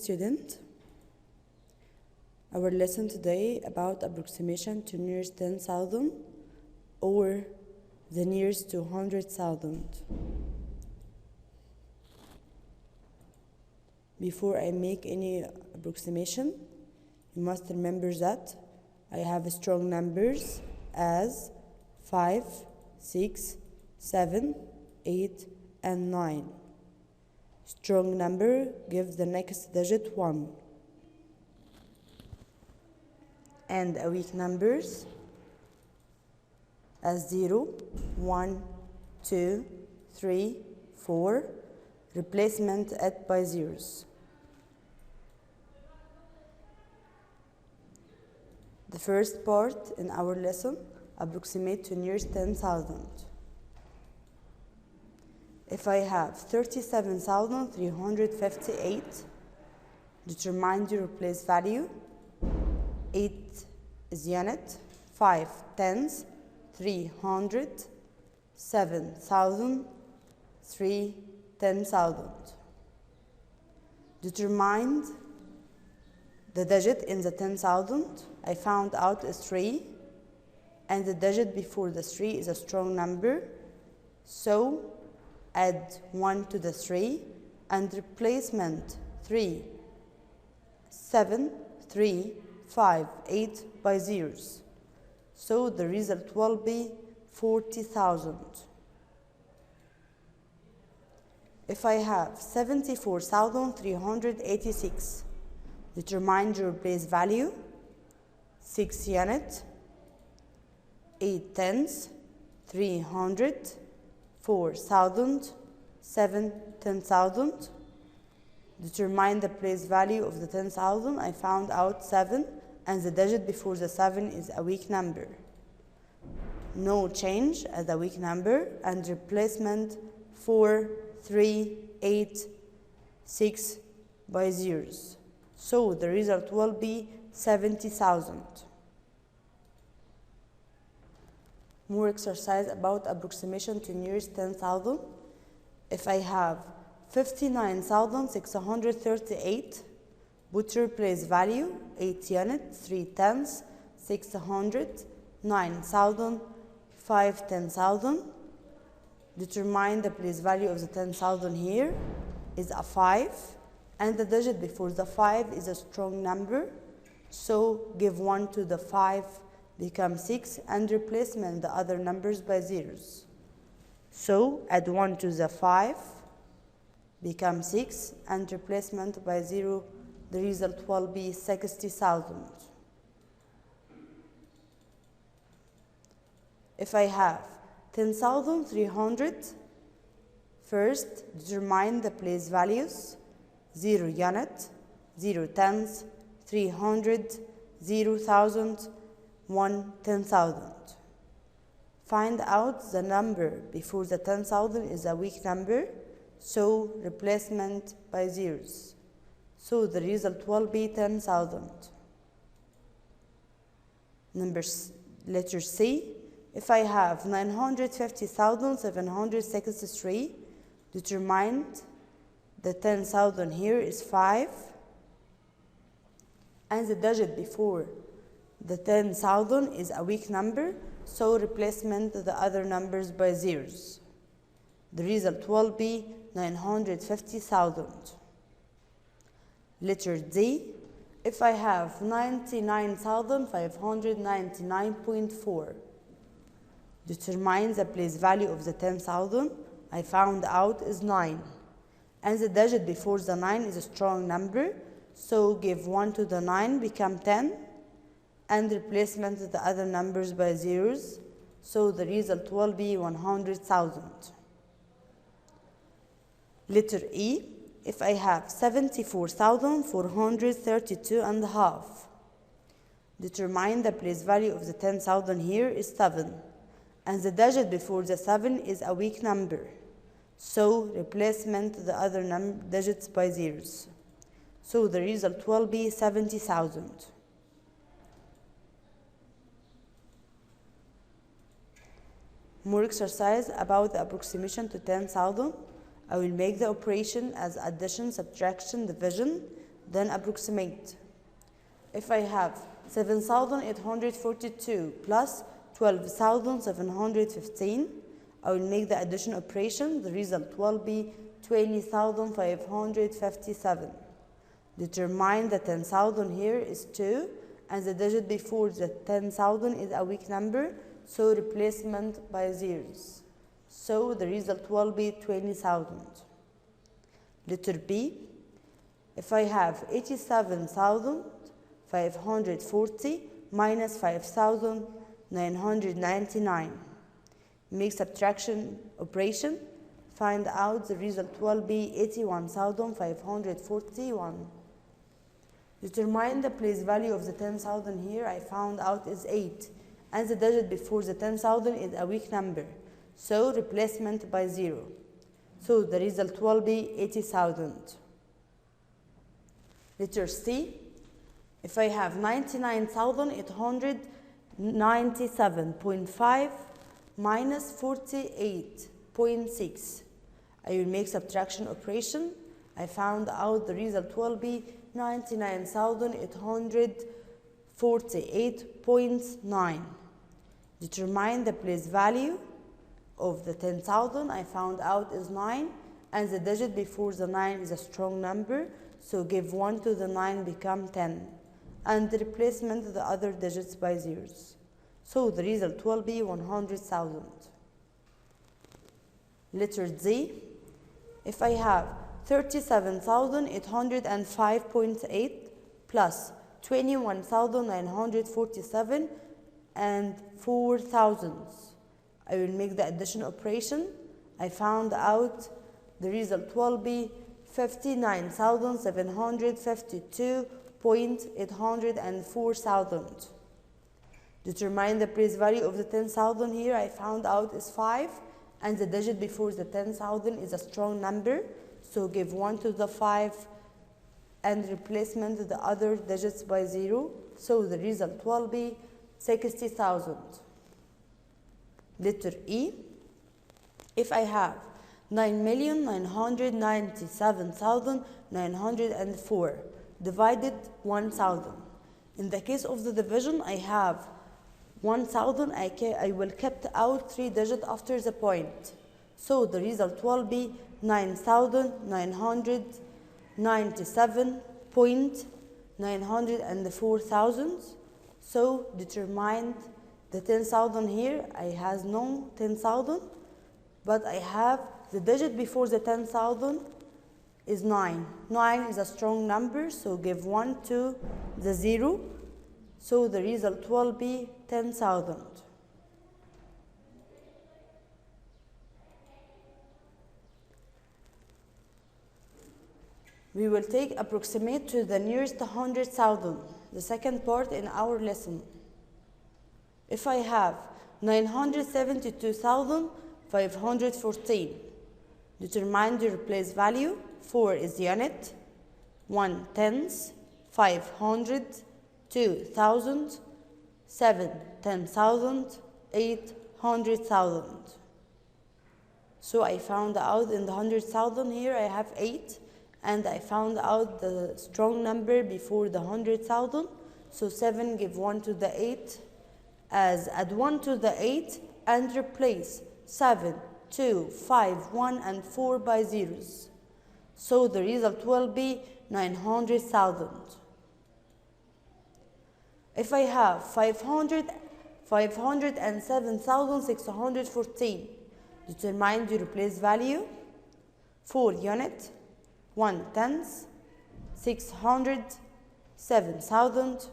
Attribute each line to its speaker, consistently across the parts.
Speaker 1: student. Our lesson today about approximation to nearest 10,000 or the nearest to 100,000. Before I make any approximation, you must remember that I have strong numbers as 5, 6, 7, 8, and 9. Strong number gives the next digit 1. And a weak numbers as 0, 1, 2, 3, 4, replacement at by zeros. The first part in our lesson, approximate to nearest 10,000. If I have 37,358, determine the replace value. 8 is unit, 5 tens, 300, 7,000, 3 10,000. Determine the digit in the 10,000. I found out is 3, and the digit before the 3 is a strong number. So add 1 to the 3 and replacement 3, 7, 3, 5, 8 by zeros. So the result will be 40,000. If I have 74,386, determine the replace value. 6 unit, 8 tens, 300, 4,000, 7 10,000. Determine the place value of the 10,000. I found out 7, and the digit before the 7 is a weak number. No change as a weak number, and replacement 4, 3, 8, 6 by zeros. So the result will be 70,000. More exercise about approximation to nearest 10,000. If I have 59,638, put your place value, 8 units, 3 tens, 600, 9,000, 5 10,000. Determine the place value of the 10,000 here is a 5, and the digit before the 5 is a strong number. So give 1 to the 5, become 6, and replacement the other numbers by zeros. So add 1 to the 5, become 6, and replacement by 0, the result will be 60,000. If I have 10,300, first determine the place values. 0 unit, 0 tens, 300, 0,000, 1 10,000. Find out the number before the 10,000 is a weak number, so replacement by zeros. So the result will be 10,000. Letter C. If I have 950,763, determine the 10,000 here is 5, and the digit before the 10,000 is a weak number, so replacement the other numbers by zeros. The result will be 950,000. Letter D. If I have 99,599.4, determine the place value of the 10,000. I found out is 9, and the digit before the 9 is a strong number, so give 1 to the 9, become 10, and replacement the other numbers by zeros, so the result will be 100,000. Letter E. If I have 74,432 and a half, determine the place value of the 10,000 here is 7, and the digit before the 7 is a weak number, so replacement the other digits by zeros. So the result will be 70,000. More exercise about the approximation to 10,000. I will make the operation as addition, subtraction, division. then approximate. If I have 7,842 plus 12,715, I will make the addition operation. The result will be 20,557. Determine the 10,000 here is 2, and the digit before the 10,000 is a weak number, so replacement by zeros. So the result will be 20,000. Letter B. If I have 87,540 minus 5,999, make subtraction operation. Find out the result will be 81,541. Determine the place value of the 10,000 here. I found out is 8, and the digit before the 10,000 is a weak number, so replacement by 0. So the result will be 80,000. Letter C. If I have 99,897.5 minus 48.6, I will make subtraction operation. I found out the result will be 99,848.9. Determine the place value of the 10,000. I found out is 9, and the digit before the 9 is a strong number, so give 1 to the 9 become 10, and the replacement the other digits by zeros. So the result will be 100,000. Letter D. If I have 37,805.8 plus 21,947 and 4 thousandths, I will make the addition operation. I found out the result will be 59,752.804. Determine the place value of the 10,000 here. I found out is 5, and the digit before the 10,000 is a strong number, so give 1 to the 5 and replacement the other digits by 0, so the result will be 60,000. Letter E. If I have 9,997,904 divided 1,000. In the case of the division, I have 1,000. I will kept out 3 digits after the point. So the result will be 9,997.904,000. So determine the 10,000 here. I has no 10,000, but I have the digit before the 10,000 is 9. 9 is a strong number, so give 1 to the 0. So the result will be 10,000. We will take approximate to the nearest 100,000, the second part in our lesson. If I have 972,514, determine the replace value. 4 is unit, 1 tenths, 500, 2,000, 7 10,000, 8 100,000. So I found out in the 100,000 here I have 8, and I found out the strong number before the 100,000. So 7 give 1 to the 8, as add 1 to the 8 and replace 7, 2, 5, 1 and 4 by zeros. So the result will be 900,000. If I have 507,614, determine the replace value. 4 unit, 1 tenth, 600, 7,000,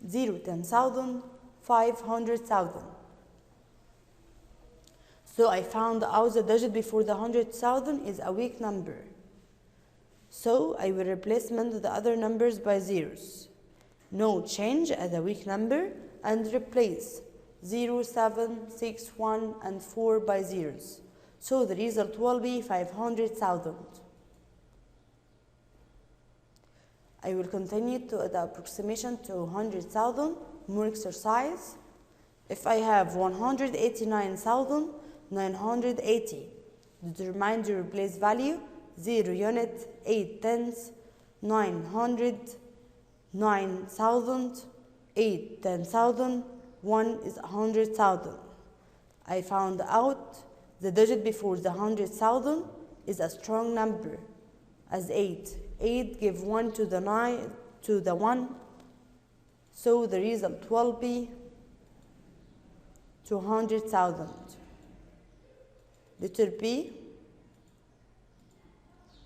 Speaker 1: 0 10,000, 500,000. So I found out the digit before the 100,000 is a weak number. So I will replacement the other numbers by zeros. No change as a weak number, and replace 0, 7, 6, 1 and 4 by zeros. So the result will be 500,000. I will continue to the approximation to 100,000. More exercise. If I have 189,980, determine the replace value. 0 unit, 8 tenths, 900, 9,000, 8, 10,000, 1 is 100,000. I found out the digit before the 100,000 is a strong number as 8. 8 give 1 to the 9 to the 1. So the result will be 200,000. Letter B.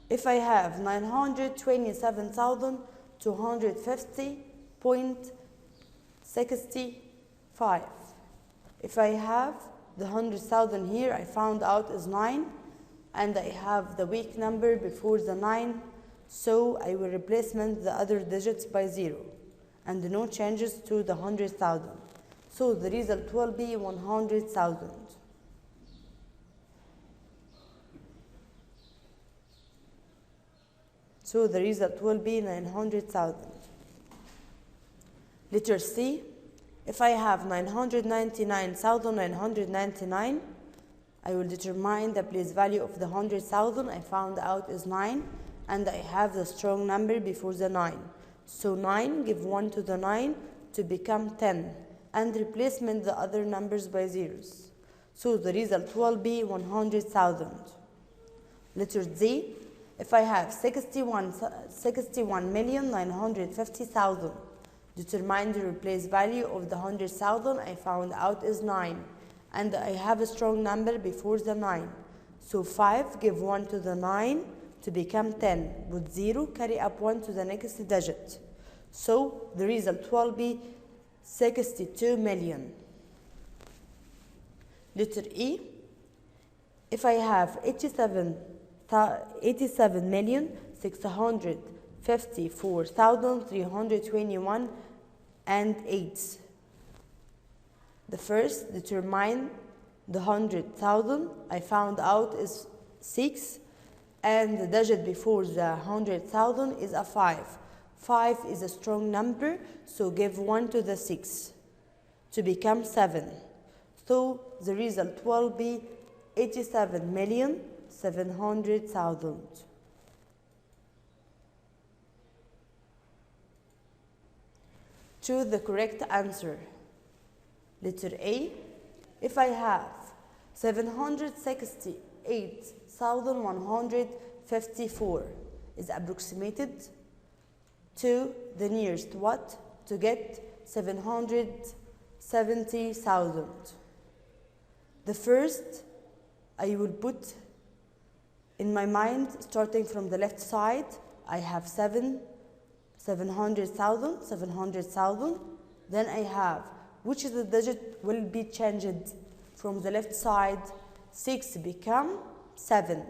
Speaker 1: If I have 927,250.65, if I have the 100,000 here, I found out is 9, and I have the weak number before the 9, so I will replace the other digits by 0, and no changes to the 100,000. So the result will be 100,000. So the result will be 900,000. Letter C. If I have 999,999, I will determine the place value of the 100,000. I found out is 9, and I have the strong number before the 9. So 9 give 1 to the 9 to become 10, and replacement the other numbers by zeros. So the result will be 100,000. Letter D. If I have 61,950,000, determine the replace value of the 100,000. I found out is 9, and I have a strong number before the 9. So 5 give 1 to the 9 to become 10. With 0, carry up 1 to the next digit. So the result will be 62 million. Letter E. If I have 87,654,321 and 8. The first, determine the 100,000. I found out is 6, and the digit before the 100,000 is a 5. 5 is a strong number, so give 1 to the 6 to become 7. So the result will be 87,700,000. Choose the correct answer. Letter A. If I have 768,154 is approximated to the nearest what to get 770,000. The first, I will put in my mind, starting from the left side, I have 700,000. Then I have, which is the digit will be changed from the left side, 6 become 7.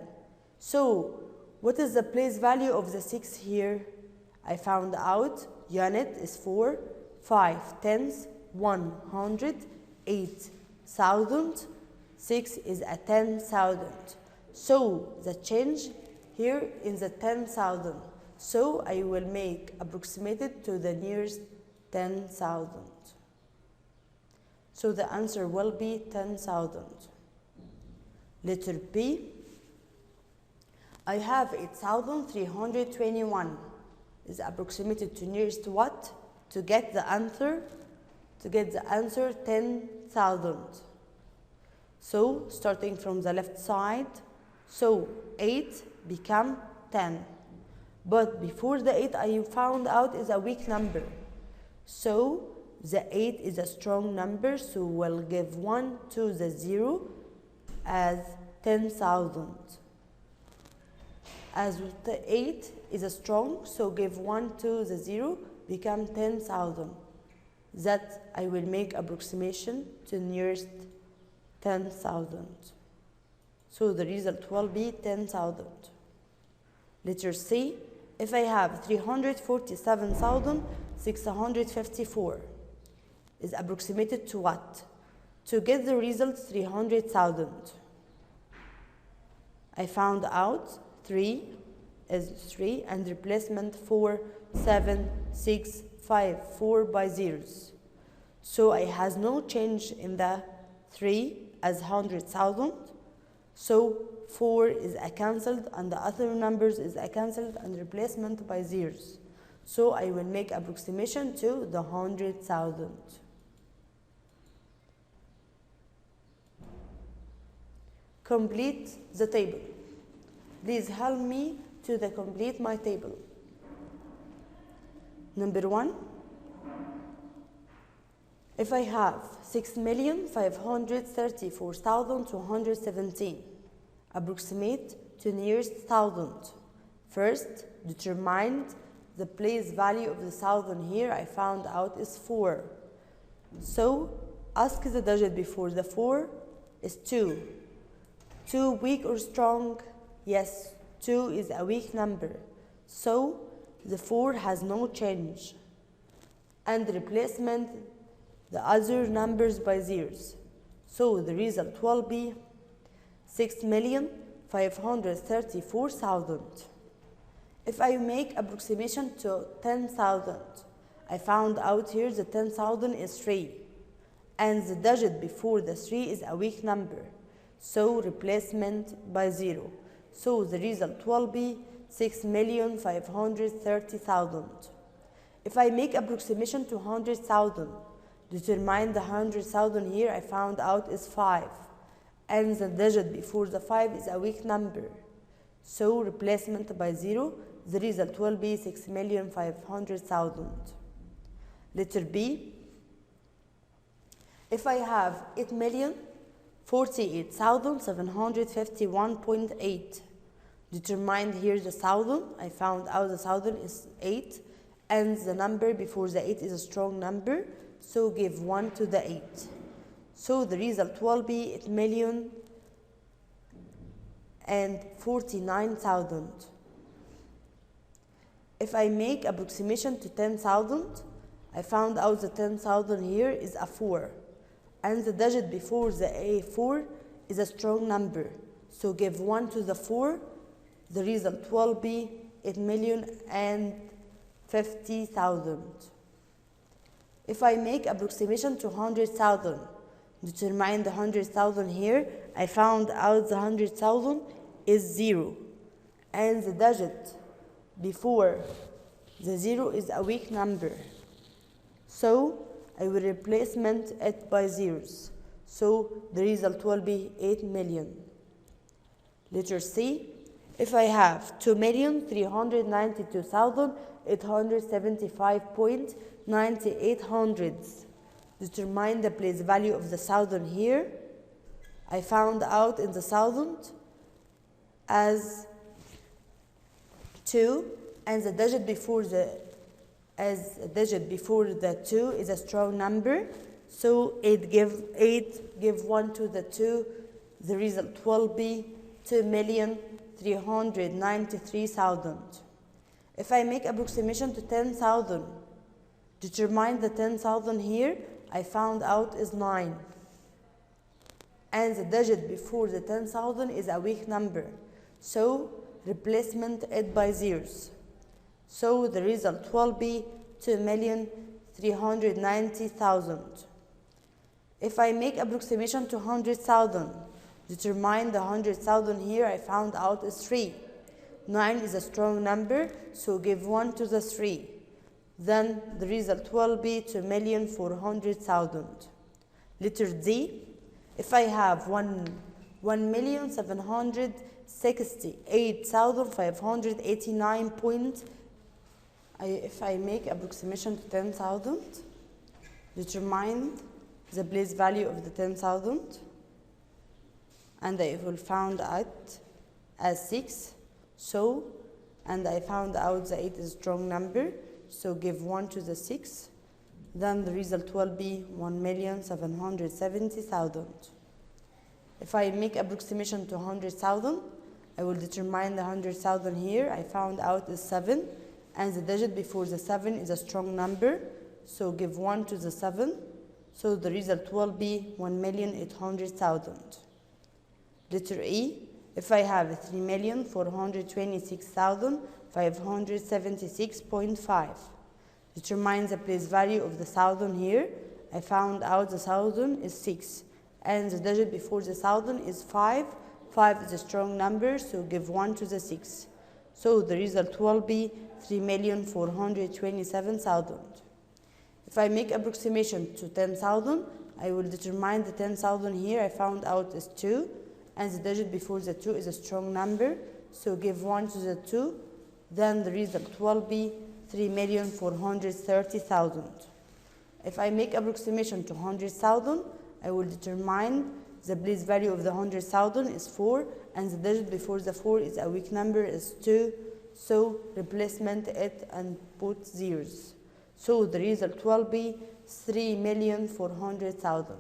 Speaker 1: So, what is the place value of the 6 here? I found out unit is 4, 5 tenths, 100, 8,000, 6 is a 10,000. So the change here in the 10,000. So I will make approximated to the nearest 10,000. So the answer will be 10,000. Letter B. I have 8,321 is approximated to nearest what? To get the answer 10,000. So starting from the left side, so 8 become 10. But before the 8 I found out is a weak number. So the 8 is a strong number, so we'll give 1 to the 0 as 10,000. As the 8 is a strong, so give 1 to the 0, become 10,000. That I will make approximation to nearest 10,000. So the result will be 10,000. Letter C. If I have 347,654 is approximated to what? To get the result 300,000. I found out 3 is 3 and replacement 4, 7, 6, 5, 4 by zeros. So I has no change in the 3 as 100,000. So 4 is a cancelled and the other numbers is a cancelled and replacement by zeros. So I will make approximation to the 100,000. Complete the table. Please help me to complete my table. Number 1, if I have 6,534,217, approximate to nearest thousand. First, determine the place value of the thousand here. I found out is 4. So, ask the digit before the 4 is 2. 2 weak or strong? Yes, 2 is a weak number. So, the 4 has no change. And replacement the other numbers by zeros. So, the result will be 6,534,000. If I make approximation to 10,000, I found out here the 10,000 is 3. And the digit before the 3 is a weak number. So replacement by 0. So the result will be 6,530,000. If I make approximation to 100,000, determine the 100,000 here I found out is 5. And the digit before the 5 is a weak number. So replacement by 0, the result will be 6,500,000. Letter B. If I have 8,048,751.8, determine here the 1,000. I found out the 1,000 is 8, and the number before the 8 is a strong number, so give 1 to the 8. So the result will be 8,049,000. If I make approximation to 10,000, I found out the 10,000 here is a 4. And the digit before the A4 is a strong number. So give 1 to the 4. The result will be 8,050,000. If I make approximation to 100,000, determine the 100,000 here. I found out the 100,000 is 0. And the digit before the 0 is a weak number. So I will replacement it by zeros. So the result will be 8 million. Letter C. If I have 2,392,875.98, determine the place value of the 1,000 here. I found out in the 1,000 as 2, and the digit before the 2 is a strong number, so 8 give 1 to the 2. The result will be 2,393,000. If I make approximation to 10,000, determine the 10,000 here. I found out is 9. And the digit before the 10,000 is a weak number, so replacement it by zeros. So the result will be 2,390,000. If I make approximation to 100,000, determine the 100,000 here. I found out is 3. 9 is a strong number, so give 1 to the 3. Then the result will be 2,400,000. Letter D. If I have 1,768,589. If I make approximation to 10,000, determine the place value of the 10,000, and I will found it as 6. So, and I found out the 8 is a strong number, so give 1 to the 6. Then the result will be 1,770,000. If I make approximation to 100,000, I will determine the 100,000 here. I found out is 7, and the digit before the 7 is a strong number, so give 1 to the 7. So the result will be 1,800,000. Letter E. If I have 3,426,576.5, determine the place value of the 1,000 here. I found out the 1,000 is 6, and the digit before the 1,000 is 5. 5 is a strong number, so give 1 to the 6. So the result will be 3,427,000. If I make approximation to 10,000, I will determine the 10,000 here. I found out is 2, and the digit before the 2 is a strong number, so give 1 to the 2. Then the result will be 3,430,000. If I make approximation to 100,000, I will determine the place value of the 100,000 is 4, and the digit before the 4 is a weak number, is 2. So replacement it and put zeros. So the result will be 3,400,000.